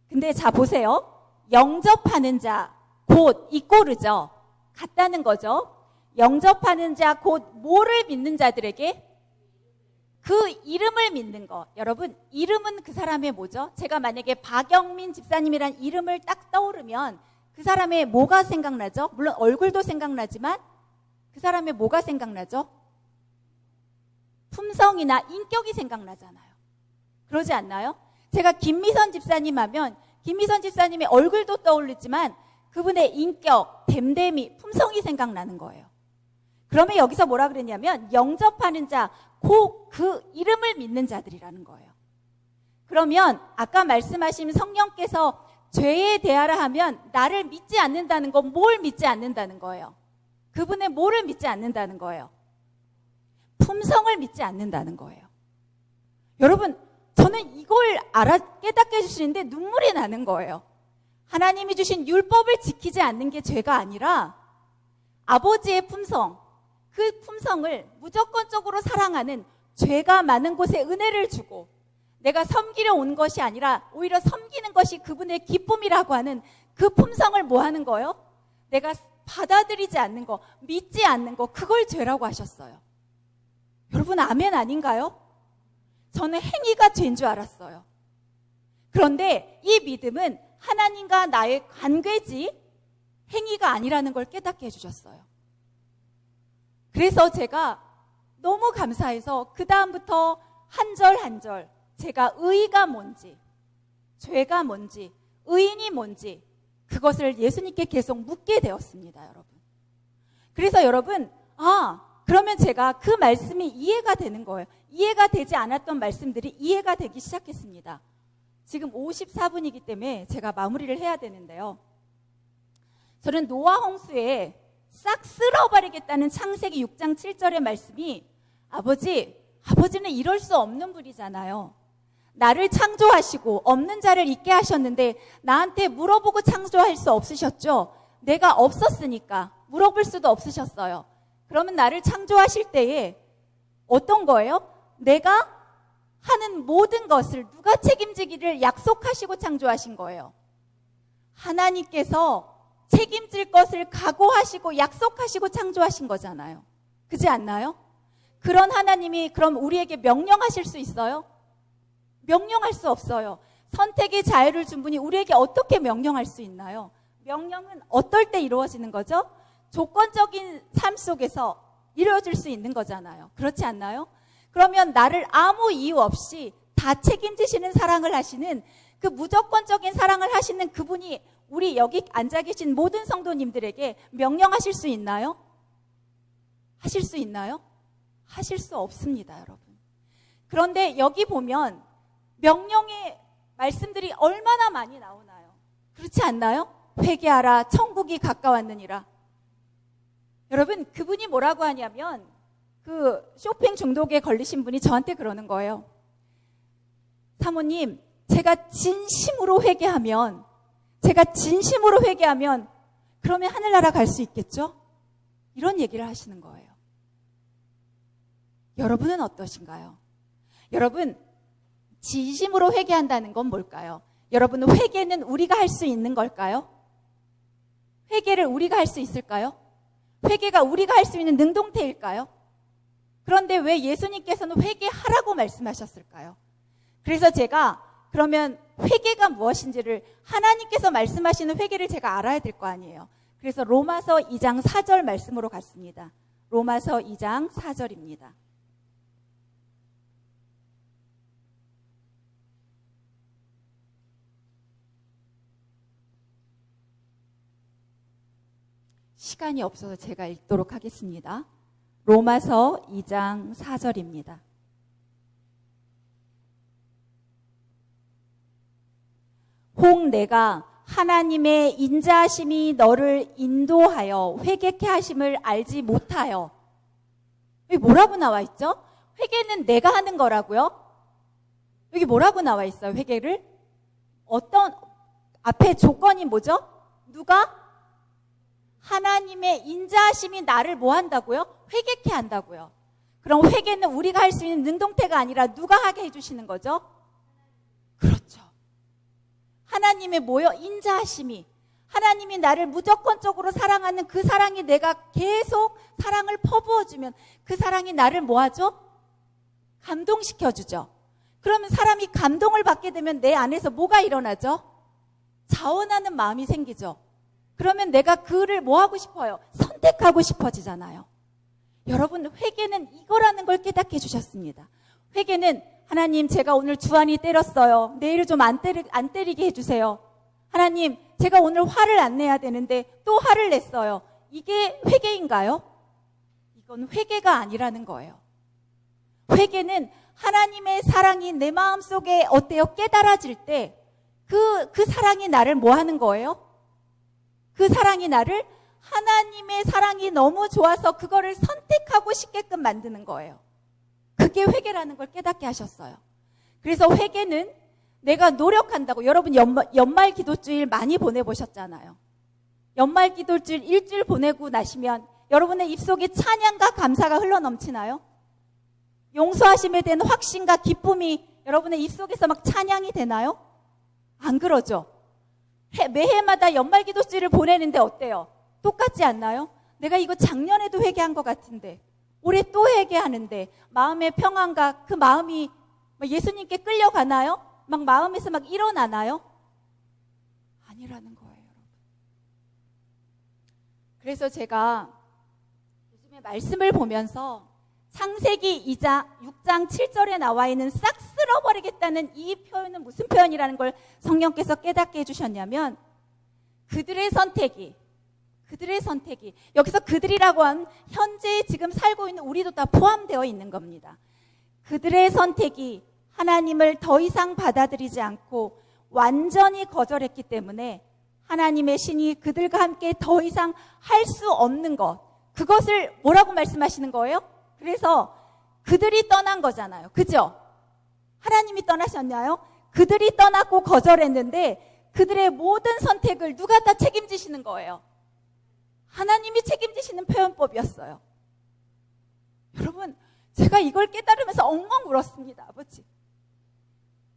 [SPEAKER 2] 근데 자 보세요. 영접하는 자, 곧 이꼬르죠. 같다는 거죠. 영접하는 자, 곧 뭐를 믿는 자들에게? 그 이름을 믿는 거. 여러분, 이름은 그 사람의 뭐죠? 제가 만약에 박영민 집사님이란 이름을 딱 떠오르면 그 사람의 뭐가 생각나죠? 물론 얼굴도 생각나지만 그 사람의 뭐가 생각나죠? 품성이나 인격이 생각나잖아요. 그러지 않나요? 제가 김미선 집사님 하면 김미선 집사님의 얼굴도 떠오르지만 그분의 인격, 됨됨이, 품성이 생각나는 거예요. 그러면 여기서 뭐라 그랬냐면 영접하는 자, 곧 그 이름을 믿는 자들이라는 거예요. 그러면 아까 말씀하신 성령께서 죄에 대하라 하면 나를 믿지 않는다는 건 뭘 믿지 않는다는 거예요? 그분의 뭐를 믿지 않는다는 거예요? 품성을 믿지 않는다는 거예요. 여러분, 저는 이걸 깨닫게 해주시는데 눈물이 나는 거예요. 하나님이 주신 율법을 지키지 않는 게 죄가 아니라 아버지의 품성, 그 품성을 무조건적으로 사랑하는 죄가 많은 곳에 은혜를 주고 내가 섬기려 온 것이 아니라 오히려 섬기는 것이 그분의 기쁨이라고 하는 그 품성을 뭐 하는 거예요? 내가 받아들이지 않는 거, 믿지 않는 거, 그걸 죄라고 하셨어요. 여러분, 아멘 아닌가요? 저는 행위가 죄인 줄 알았어요. 그런데 이 믿음은 하나님과 나의 관계지 행위가 아니라는 걸 깨닫게 해주셨어요. 그래서 제가 너무 감사해서 그 다음부터 한 절 한 절 제가 의가 뭔지, 죄가 뭔지, 의인이 뭔지 그것을 예수님께 계속 묻게 되었습니다, 여러분. 그래서 여러분, 그러면 제가 그 말씀이 이해가 되는 거예요. 이해가 되지 않았던 말씀들이 이해가 되기 시작했습니다. 지금 54분이기 때문에 제가 마무리를 해야 되는데요. 저는 노아 홍수에 싹 쓸어버리겠다는 창세기 6장 7절의 말씀이 아버지는 이럴 수 없는 분이잖아요. 나를 창조하시고 없는 자를 있게 하셨는데 나한테 물어보고 창조할 수 없으셨죠? 내가 없었으니까 물어볼 수도 없으셨어요. 그러면 나를 창조하실 때에 어떤 거예요? 내가 하는 모든 것을 누가 책임지기를 약속하시고 창조하신 거예요. 하나님께서 책임질 것을 각오하시고 약속하시고 창조하신 거잖아요. 그렇지 않나요? 그런 하나님이 그럼 우리에게 명령하실 수 있어요? 명령할 수 없어요. 선택의 자유를 준 분이 우리에게 어떻게 명령할 수 있나요? 명령은 어떨 때 이루어지는 거죠? 조건적인 삶 속에서 이루어질 수 있는 거잖아요. 그렇지 않나요? 그러면 나를 아무 이유 없이 다 책임지시는 사랑을 하시는 그 무조건적인 사랑을 하시는 그분이 우리 여기 앉아 계신 모든 성도님들에게 명령하실 수 있나요? 하실 수 있나요? 하실 수 없습니다, 여러분. 그런데 여기 보면 명령의 말씀들이 얼마나 많이 나오나요? 그렇지 않나요? 회개하라, 천국이 가까웠느니라. 여러분, 그분이 뭐라고 하냐면 그 쇼핑 중독에 걸리신 분이 저한테 그러는 거예요. 사모님, 제가 진심으로 회개하면 그러면 하늘나라 갈 수 있겠죠? 이런 얘기를 하시는 거예요. 여러분은 어떠신가요? 여러분, 진심으로 회개한다는 건 뭘까요? 여러분, 회개는 우리가 할 수 있는 걸까요? 회개를 우리가 할 수 있을까요? 회개가 우리가 할 수 있는 능동태일까요? 그런데 왜 예수님께서는 회개하라고 말씀하셨을까요? 그래서 제가 그러면 회개가 무엇인지를, 하나님께서 말씀하시는 회개를 제가 알아야 될 거 아니에요. 그래서 로마서 2장 4절 말씀으로 갔습니다. 로마서 2장 4절입니다. 시간이 없어서 제가 읽도록 하겠습니다. 로마서 2장 4절입니다. 혹 내가 하나님의 인자하심이 너를 인도하여 회개케 하심을 알지 못하여. 여기 뭐라고 나와 있죠? 회개는 내가 하는 거라고요? 여기 뭐라고 나와 있어요? 회개를? 어떤 앞에 조건이 뭐죠? 누가? 하나님의 인자하심이 나를 뭐 한다고요? 회개케 한다고요. 그럼 회개는 우리가 할 수 있는 능동태가 아니라 누가 하게 해주시는 거죠? 그렇죠. 하나님의 뭐요? 인자하심이. 하나님이 나를 무조건적으로 사랑하는 그 사랑이 내가 계속 사랑을 퍼부어주면 그 사랑이 나를 뭐 하죠? 감동시켜주죠. 그러면 사람이 감동을 받게 되면 내 안에서 뭐가 일어나죠? 자원하는 마음이 생기죠. 그러면 내가 그를 뭐 하고 싶어요? 선택하고 싶어지잖아요. 여러분, 회개는 이거라는 걸 깨닫게 해주셨습니다. 회개는 하나님, 제가 오늘 주한이 때렸어요. 내일 좀 안 때리게 해주세요. 하나님, 제가 오늘 화를 안 내야 되는데 또 화를 냈어요. 이게 회개인가요? 이건 회개가 아니라는 거예요. 회개는 하나님의 사랑이 내 마음속에 어때요? 깨달아질 때 그 사랑이 나를 뭐 하는 거예요? 그 사랑이 나를, 하나님의 사랑이 너무 좋아서 그거를 선택하고 싶게끔 만드는 거예요. 그게 회개라는 걸 깨닫게 하셨어요. 그래서 회개는 내가 노력한다고. 여러분 연말 기도주일 많이 보내보셨잖아요. 연말 기도주일 일주일 보내고 나시면 여러분의 입속에 찬양과 감사가 흘러넘치나요? 용서하심에 대한 확신과 기쁨이 여러분의 입속에서 막 찬양이 되나요? 안 그러죠? 매해마다 연말 기도주일을 보내는데 어때요? 똑같지 않나요? 내가 이거 작년에도 회개한 것 같은데 올해 또 회개하는데 마음의 평안과 그 마음이 예수님께 끌려가나요? 막 마음에서 막 일어나나요? 아니라는 거예요, 여러분. 그래서 제가 요즘에 말씀을 보면서 창세기 6장 7절에 나와 있는 싹 쓸어버리겠다는 이 표현은 무슨 표현이라는 걸 성령께서 깨닫게 해주셨냐면 그들의 선택이 여기서 그들이라고 한 현재 지금 살고 있는 우리도 다 포함되어 있는 겁니다. 그들의 선택이 하나님을 더 이상 받아들이지 않고 완전히 거절했기 때문에 하나님의 신이 그들과 함께 더 이상 할 수 없는 것, 그것을 뭐라고 말씀하시는 거예요? 그래서 그들이 떠난 거잖아요. 그죠? 하나님이 떠나셨나요? 그들이 떠났고 거절했는데 그들의 모든 선택을 누가 다 책임지시는 거예요? 하나님이 책임지시는 표현법이었어요. 여러분, 제가 이걸 깨달으면서 엉엉 울었습니다. 아버지,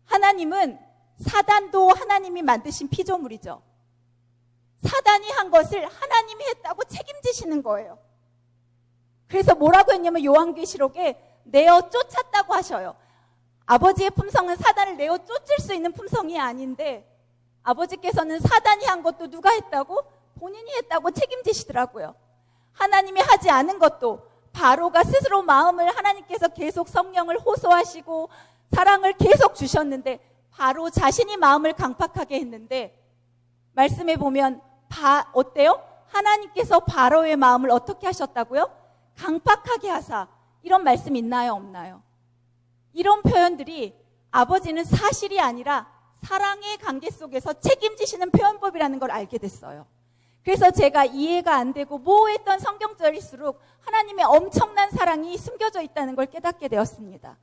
[SPEAKER 2] 하나님은, 사단도 하나님이 만드신 피조물이죠. 사단이 한 것을 하나님이 했다고 책임지시는 거예요. 그래서 뭐라고 했냐면 요한계시록에 내어 쫓았다고 하셔요. 아버지의 품성은 사단을 내어 쫓을 수 있는 품성이 아닌데 아버지께서는 사단이 한 것도 누가 했다고? 본인이 했다고 책임지시더라고요. 하나님이 하지 않은 것도 바로가 스스로 마음을, 하나님께서 계속 성령을 호소하시고 사랑을 계속 주셨는데 바로 자신이 마음을 강팍하게 했는데 말씀에 보면 어때요? 하나님께서 바로의 마음을 어떻게 하셨다고요? 강팍하게 하사. 이런 말씀 있나요? 없나요? 이런 표현들이 아버지는 사실이 아니라 사랑의 관계 속에서 책임지시는 표현법이라는 걸 알게 됐어요. 그래서 제가 이해가 안 되고 모호했던 성경절일수록 하나님의 엄청난 사랑이 숨겨져 있다는 걸 깨닫게 되었습니다.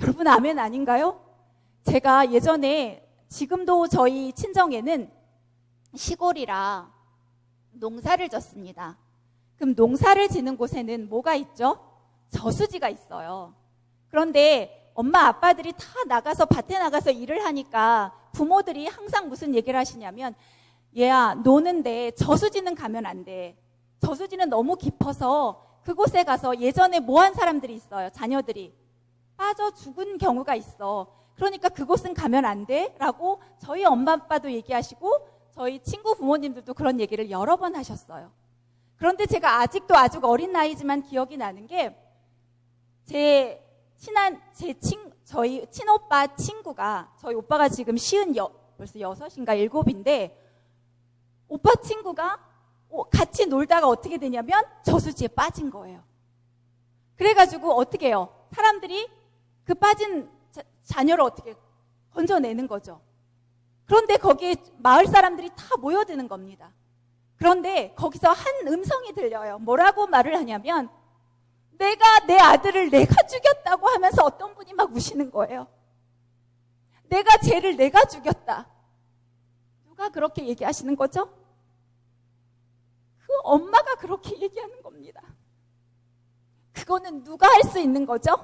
[SPEAKER 2] 여러분, 아멘 아닌가요? 제가 예전에, 지금도 저희 친정에는 시골이라 농사를 졌습니다. 그럼 농사를 지는 곳에는 뭐가 있죠? 저수지가 있어요. 그런데 엄마 아빠들이 다 나가서 밭에 나가서 일을 하니까
[SPEAKER 3] 부모들이 항상 무슨 얘기를 하시냐면, 얘야, 노는데 저수지는 가면 안 돼. 저수지는 너무 깊어서 그곳에 가서 예전에 뭐 한 사람들이 있어요. 자녀들이 빠져 죽은 경우가 있어. 그러니까 그곳은 가면 안 돼. 라고 저희 엄마 아빠도 얘기하시고 저희 친구 부모님들도 그런 얘기를 여러 번 하셨어요. 그런데 제가 아직도 아주 어린 나이지만 기억이 나는 게, 저희 친오빠 친구가, 저희 오빠가 지금 벌써 6인가 7인데, 오빠 친구가 같이 놀다가 어떻게 되냐면 저수지에 빠진 거예요. 그래가지고 어떻게 해요? 사람들이 그 빠진 자녀를 어떻게 건져내는 거죠. 그런데 거기에 마을 사람들이 다 모여드는 겁니다. 그런데 거기서 한 음성이 들려요. 뭐라고 말을 하냐면, 내가 내 아들을 내가 죽였다고 하면서 어떤 분이 막 우시는 거예요. 쟤를 내가 죽였다. 누가 그렇게 얘기하시는 거죠? 그 엄마가 그렇게 얘기하는 겁니다. 그거는 누가 할 수 있는 거죠?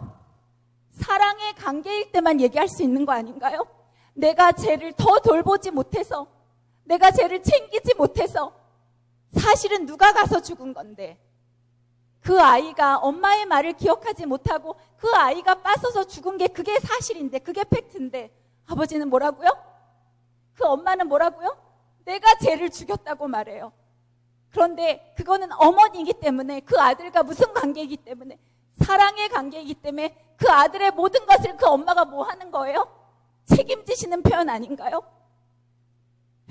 [SPEAKER 3] 사랑의 관계일 때만 얘기할 수 있는 거 아닌가요? 내가 쟤를 더 돌보지 못해서, 내가 쟤를 챙기지 못해서 사실은 누가 가서 죽은 건데, 그 아이가 엄마의 말을 기억하지 못하고 그 아이가 빠져서 죽은 게 그게 사실인데, 그게 팩트인데, 아버지는 뭐라고요? 그 엄마는 뭐라고요? 내가 쟤를 죽였다고 말해요. 그런데 그거는 어머니이기 때문에, 그 아들과 무슨 관계이기 때문에, 사랑의 관계이기 때문에 그 아들의 모든 것을 그 엄마가 뭐 하는 거예요? 책임지시는 표현 아닌가요?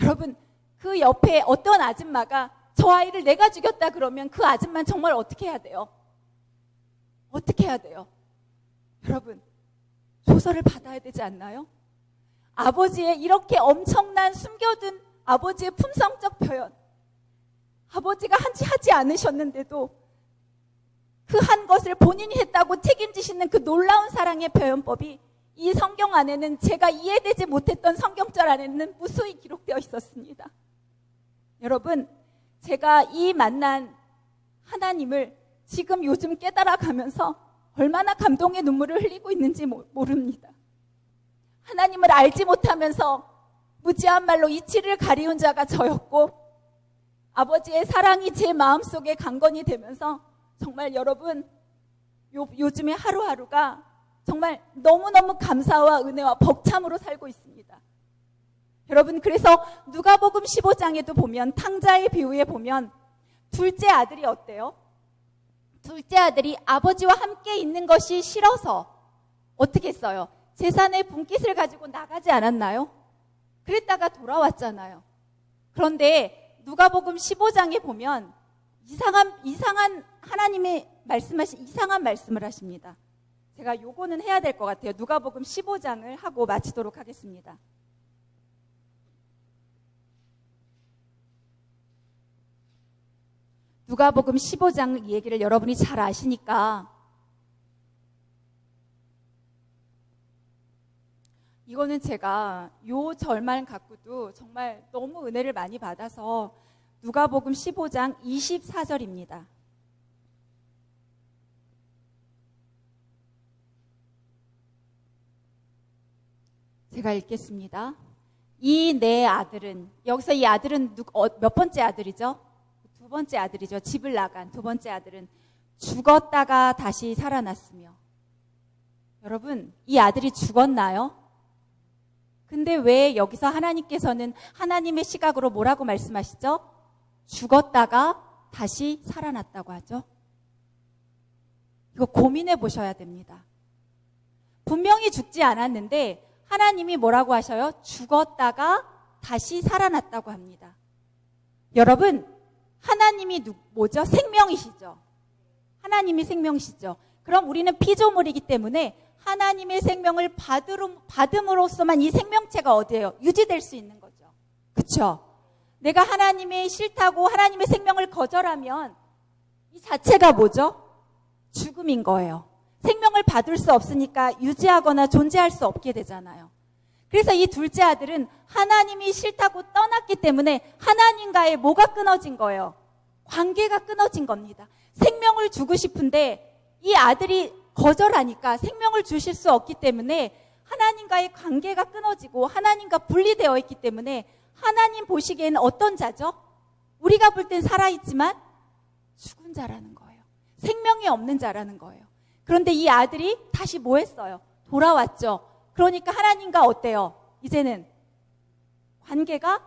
[SPEAKER 3] 여러분, 그 옆에 어떤 아줌마가 저 아이를 내가 죽였다 그러면 그 아줌마는 정말 어떻게 해야 돼요? 어떻게 해야 돼요? 여러분, 조서를 받아야 되지 않나요? 아버지의 이렇게 엄청난 숨겨둔 아버지의 품성적 표현, 아버지가 하지 않으셨는데도 그 한 것을 본인이 했다고 책임지시는 그 놀라운 사랑의 표현법이 이 성경 안에는, 제가 이해되지 못했던 성경절 안에는 무수히 기록되어 있었습니다. 여러분, 제가 이 만난 하나님을 지금 요즘 깨달아가면서 얼마나 감동의 눈물을 흘리고 있는지 모릅니다. 하나님을 알지 못하면서 무지한 말로 이치를 가리운 자가 저였고, 아버지의 사랑이 제 마음속에 강건이 되면서 정말 여러분, 요즘에 하루하루가 정말 너무너무 감사와 은혜와 벅참으로 살고 있습니다. 여러분, 그래서 누가복음 15장에도 보면, 탕자의 비유에 보면 둘째 아들이 어때요? 둘째 아들이 아버지와 함께 있는 것이 싫어서 어떻게 했어요? 재산의 분깃을 가지고 나가지 않았나요? 그랬다가 돌아왔잖아요. 그런데 누가복음 15장에 보면 이상한 하나님의 말씀하신 이상한 말씀을 하십니다. 제가 요거는 해야 될 것 같아요. 누가복음 15장을 하고 마치도록 하겠습니다. 누가복음 15장 얘기를 여러분이 잘 아시니까 이거는 제가 요 절만 갖고도 정말 너무 은혜를 많이 받아서 누가복음 15장 24절입니다. 제가 읽겠습니다. 이 내 아들은, 여기서 이 아들은 몇 번째 아들이죠? 두 번째 아들이죠. 집을 나간 두 번째 아들은 죽었다가 다시 살아났으며. 여러분, 이 아들이 죽었나요? 근데 왜 여기서 하나님께서는 하나님의 시각으로 뭐라고 말씀하시죠? 죽었다가 다시 살아났다고 하죠. 이거 고민해 보셔야 됩니다. 분명히 죽지 않았는데 하나님이 뭐라고 하셔요? 죽었다가 다시 살아났다고 합니다. 여러분, 하나님이 뭐죠? 생명이시죠. 하나님이 생명이시죠. 그럼 우리는 피조물이기 때문에 하나님의 생명을 받음으로써만 이 생명체가 어디예요? 유지될 수 있는 거죠. 그렇죠? 내가 하나님의 싫다고 하나님의 생명을 거절하면 이 자체가 뭐죠? 죽음인 거예요. 생명을 받을 수 없으니까 유지하거나 존재할 수 없게 되잖아요. 그래서 이 둘째 아들은 하나님이 싫다고 떠났기 때문에 하나님과의 뭐가 끊어진 거예요? 관계가 끊어진 겁니다. 생명을 주고 싶은데 이 아들이 거절하니까 생명을 주실 수 없기 때문에 하나님과의 관계가 끊어지고 하나님과 분리되어 있기 때문에 하나님 보시기에는 어떤 자죠? 우리가 볼 땐 살아있지만 죽은 자라는 거예요. 생명이 없는 자라는 거예요. 그런데 이 아들이 다시 뭐 했어요? 돌아왔죠. 그러니까 하나님과 어때요? 이제는 관계가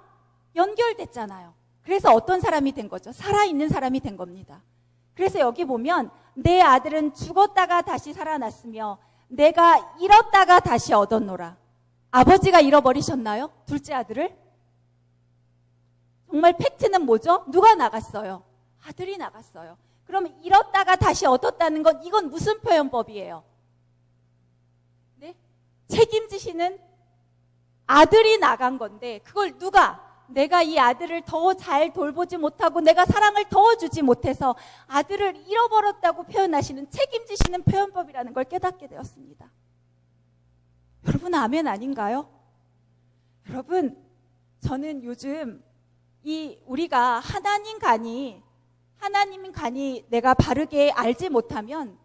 [SPEAKER 3] 연결됐잖아요. 그래서 어떤 사람이 된 거죠? 살아있는 사람이 된 겁니다. 그래서 여기 보면 내 아들은 죽었다가 다시 살아났으며 내가 잃었다가 다시 얻었노라. 아버지가 잃어버리셨나요? 둘째 아들을? 정말 팩트는 뭐죠? 누가 나갔어요? 아들이 나갔어요. 그럼 잃었다가 다시 얻었다는 건 이건 무슨 표현법이에요? 네? 책임지시는 아들이 나간 건데 그걸 누가? 내가 이 아들을 더 잘 돌보지 못하고 내가 사랑을 더 주지 못해서 아들을 잃어버렸다고 표현하시는 책임지시는 표현법이라는 걸 깨닫게 되었습니다. 여러분 아멘 아닌가요? 여러분 저는 요즘 우리가 하나님 간이 내가 바르게 알지 못하면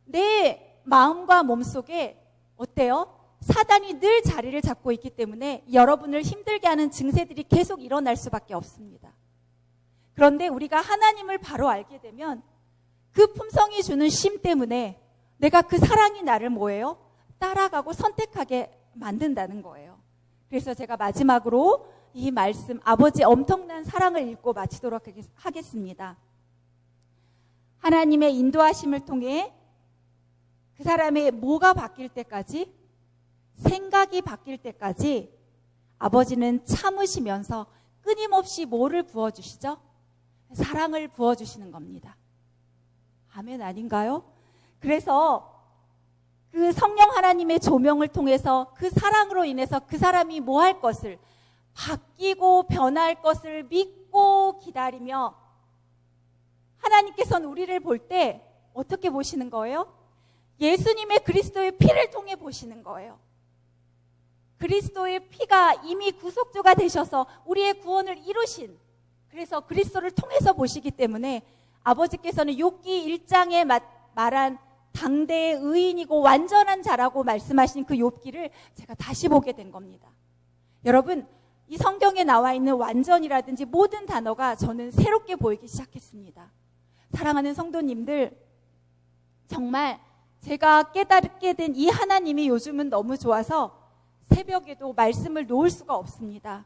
[SPEAKER 3] 내 마음과 몸속에 어때요? 사단이 늘 자리를 잡고 있기 때문에 여러분을 힘들게 하는 증세들이 계속 일어날 수밖에 없습니다. 그런데 우리가 하나님을 바로 알게 되면 그 품성이 주는 심 때문에 내가 그 사랑이 나를 뭐예요? 따라가고 선택하게 만든다는 거예요. 그래서 제가 마지막으로 이 말씀 아버지의 엄청난 사랑을 읽고 마치도록 하겠습니다. 하나님의 인도하심을 통해 그 사람의 뭐가 바뀔 때까지 생각이 바뀔 때까지 아버지는 참으시면서 끊임없이 뭐를 부어주시죠? 사랑을 부어주시는 겁니다. 아멘 아닌가요? 그래서 그 성령 하나님의 조명을 통해서 그 사랑으로 인해서 그 사람이 뭐 할 것을 바뀌고 변할 것을 믿고 기다리며 하나님께서는 우리를 볼 때 어떻게 보시는 거예요? 예수님의 그리스도의 피를 통해 보시는 거예요. 그리스도의 피가 이미 구속주가 되셔서 우리의 구원을 이루신 그래서 그리스도를 통해서 보시기 때문에 아버지께서는 욥기 1장에 말한 당대의 의인이고 완전한 자라고 말씀하신 그 욥기를 제가 다시 보게 된 겁니다. 여러분 이 성경에 나와 있는 완전이라든지 모든 단어가 저는 새롭게 보이기 시작했습니다. 사랑하는 성도님들 정말 제가 깨닫게 된 이 하나님이 요즘은 너무 좋아서 새벽에도 말씀을 놓을 수가 없습니다.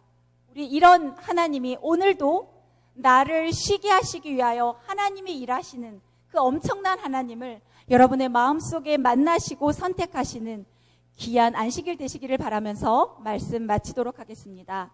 [SPEAKER 3] 우리 이런 하나님이 오늘도 나를 쉬게 하시기 위하여 하나님이 일하시는 그 엄청난 하나님을 여러분의 마음속에 만나시고 선택하시는 귀한 안식일 되시기를 바라면서 말씀 마치도록 하겠습니다.